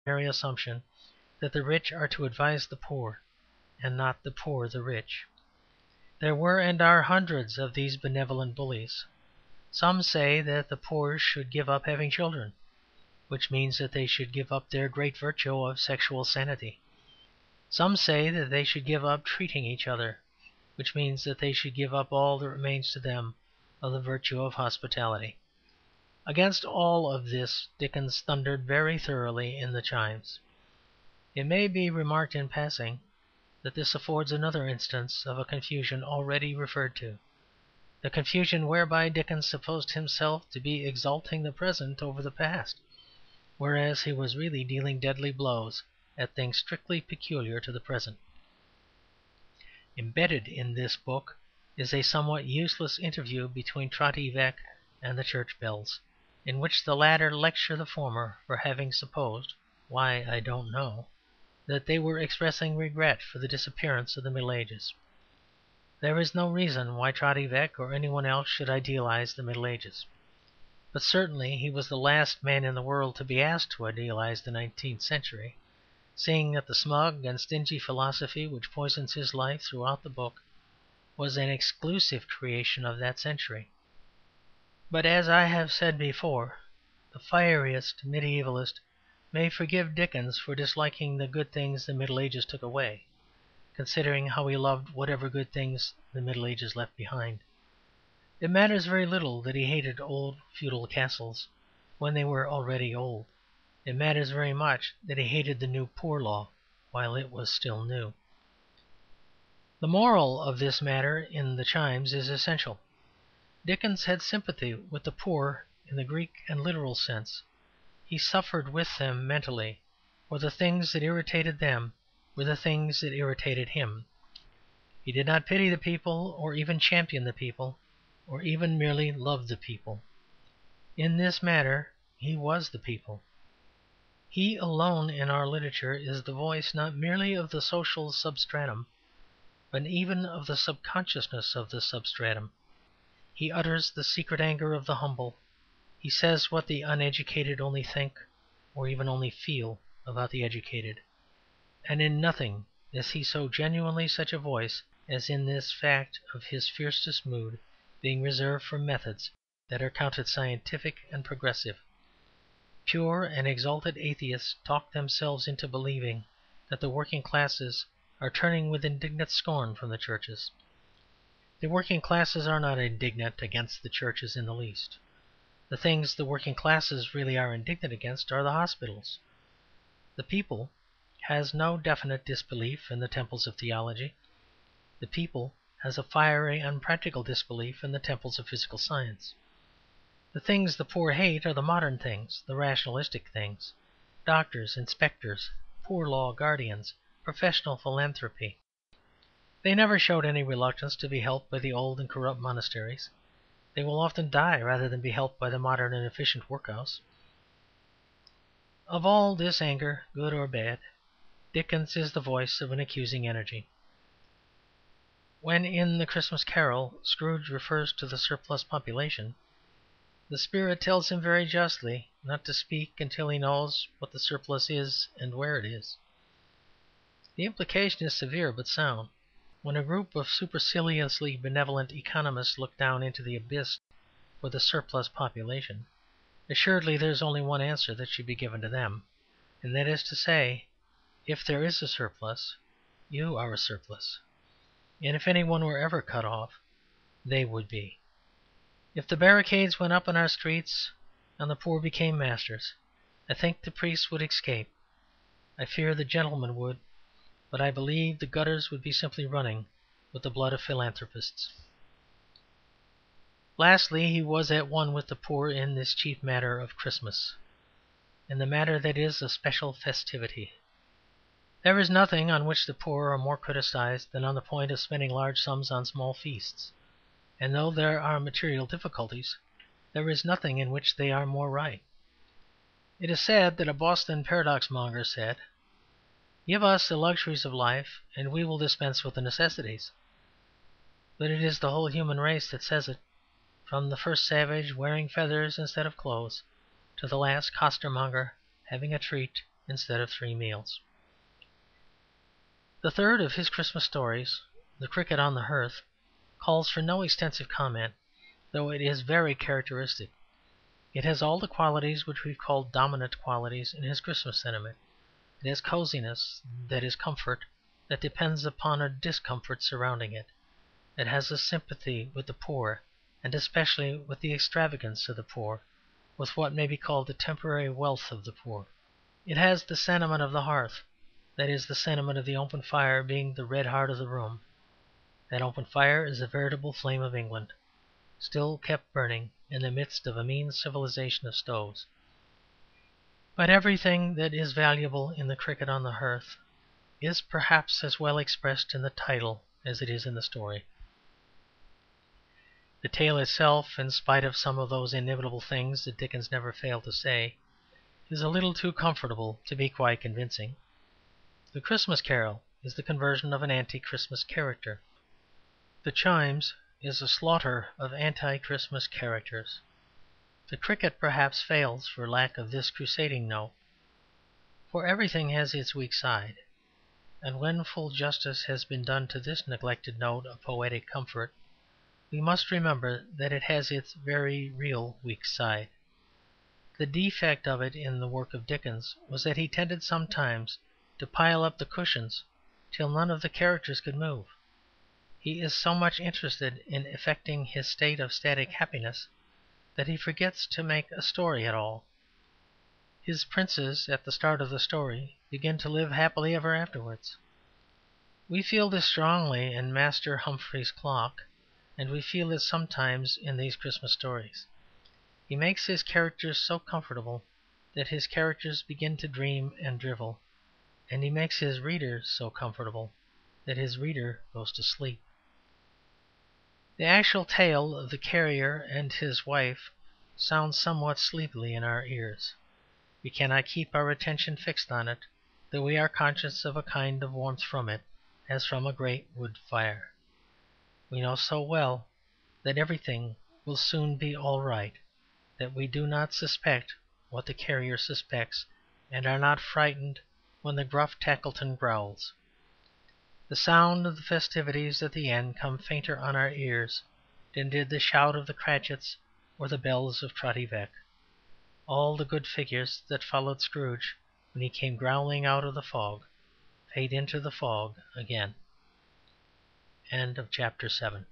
assumption that the rich are to advise the poor, and not the poor the rich. There were and are hundreds of these benevolent bullies. Some say that the poor should give up having children, which means that they should give up their great virtue of sexual sanity. Some say that they should give up treating each other, which means that they should give up all that remains to them of the virtue of hospitality. Against all of this Dickens thundered very thoroughly in the Chimes. It may be remarked in passing that this affords another instance of a confusion already referred to, the confusion whereby Dickens supposed himself to be exalting the present over the past, whereas he was really dealing deadly blows at things strictly peculiar to the present. Embedded in this book is a somewhat useless interview between Trotty Veck and the church bells, in which the latter lecture the former for having supposed (why, I don't know) that they were expressing regret for the disappearance of the Middle Ages. There is no reason why Trotty Veck or any one else should idealize the Middle Ages, but certainly he was the last man in the world to be asked to idealize the 19th century, seeing that the smug and stingy philosophy which poisons his life throughout the book was an exclusive creation of that century. But, as I have said before, the fieriest medievalist may forgive Dickens for disliking the good things the Middle Ages took away, considering how he loved whatever good things the Middle Ages left behind. It matters very little that he hated old feudal castles when they were already old. It matters very much that he hated the new Poor Law while it was still new. The moral of this matter in the Chimes is essential. Dickens had sympathy with the poor in the Greek and literal sense. He suffered with them mentally, for the things that irritated them were the things that irritated him. He did not pity the people, or even champion the people, or even merely love the people. In this matter he was the people. He alone in our literature is the voice not merely of the social substratum, but even of the subconsciousness of the substratum. He utters the secret anger of the humble. He says what the uneducated only think, or even only feel, about the educated. And in nothing is he so genuinely such a voice as in this fact of his fiercest mood being reserved for methods that are counted scientific and progressive. Pure and exalted atheists talk themselves into believing that the working classes are turning with indignant scorn from the churches. The working classes are not indignant against the churches in the least. The things the working classes really are indignant against are the hospitals. The people has no definite disbelief in the temples of theology. The people has a fiery, unpractical disbelief in the temples of physical science. The things the poor hate are the modern things, the rationalistic things: doctors, inspectors, poor law guardians, professional philanthropy. They never showed any reluctance to be helped by the old and corrupt monasteries. They will often die rather than be helped by the modern and efficient workhouse. Of all this anger, good or bad, Dickens is the voice of an accusing energy. When in The Christmas Carol Scrooge refers to the surplus population, the spirit tells him very justly not to speak until he knows what the surplus is and where it is. The implication is severe but sound. When a group of superciliously benevolent economists look down into the abyss for the surplus population, assuredly there is only one answer that should be given to them, and that is to say, if there is a surplus, you are a surplus. And if anyone were ever cut off, they would be. If the barricades went up in our streets and the poor became masters, I think the priests would escape. I fear the gentlemen would, but I believe the gutters would be simply running with the blood of philanthropists. Lastly, he was at one with the poor in this chief matter of Christmas, in the matter that is of special festivity. There is nothing on which the poor are more criticized than on the point of spending large sums on small feasts, and though there are material difficulties, there is nothing in which they are more right. It is said that a Boston paradox monger said, "Give us the luxuries of life, and we will dispense with the necessities." But it is the whole human race that says it, from the first savage wearing feathers instead of clothes to the last costermonger having a treat instead of 3 meals. The third of his Christmas stories, The Cricket on the Hearth, calls for no extensive comment, though it is very characteristic. It has all the qualities which we call dominant qualities in his Christmas sentiment. It has coziness, that is, comfort that depends upon a discomfort surrounding it. It has a sympathy with the poor, and especially with the extravagance of the poor, with what may be called the temporary wealth of the poor. It has the sentiment of the hearth, that is, the sentiment of the open fire being the red heart of the room. That open fire is a veritable flame of England, still kept burning in the midst of a mean civilization of stoves. But everything that is valuable in The Cricket on the Hearth is perhaps as well expressed in the title as it is in the story. The tale itself, in spite of some of those inimitable things that Dickens never failed to say, is a little too comfortable to be quite convincing. The Christmas Carol is the conversion of an anti-Christmas character. The Chimes is a slaughter of anti-Christmas characters. The Cricket perhaps fails for lack of this crusading note. For everything has its weak side, and when full justice has been done to this neglected note of poetic comfort, we must remember that it has its very real weak side. The defect of it in the work of Dickens was that he tended sometimes to pile up the cushions till none of the characters could move. He is so much interested in effecting his state of static happiness that he forgets to make a story at all. His princes at the start of the story begin to live happily ever afterwards. We feel this strongly in Master Humphrey's Clock, and we feel it sometimes in these Christmas stories. He makes his characters so comfortable that his characters begin to dream and drivel, and he makes his reader so comfortable that his reader goes to sleep. The actual tale of the carrier and his wife sounds somewhat sleepily in our ears. We cannot keep our attention fixed on it, though we are conscious of a kind of warmth from it, as from a great wood fire. We know so well that everything will soon be all right that we do not suspect what the carrier suspects, and are not frightened when the gruff Tackleton growls. The sound of the festivities at the end come fainter on our ears than did the shout of the Cratchits or the bells of Trotty Veck. All the good figures that followed Scrooge when he came growling out of the fog fade into the fog again. End of chapter 7.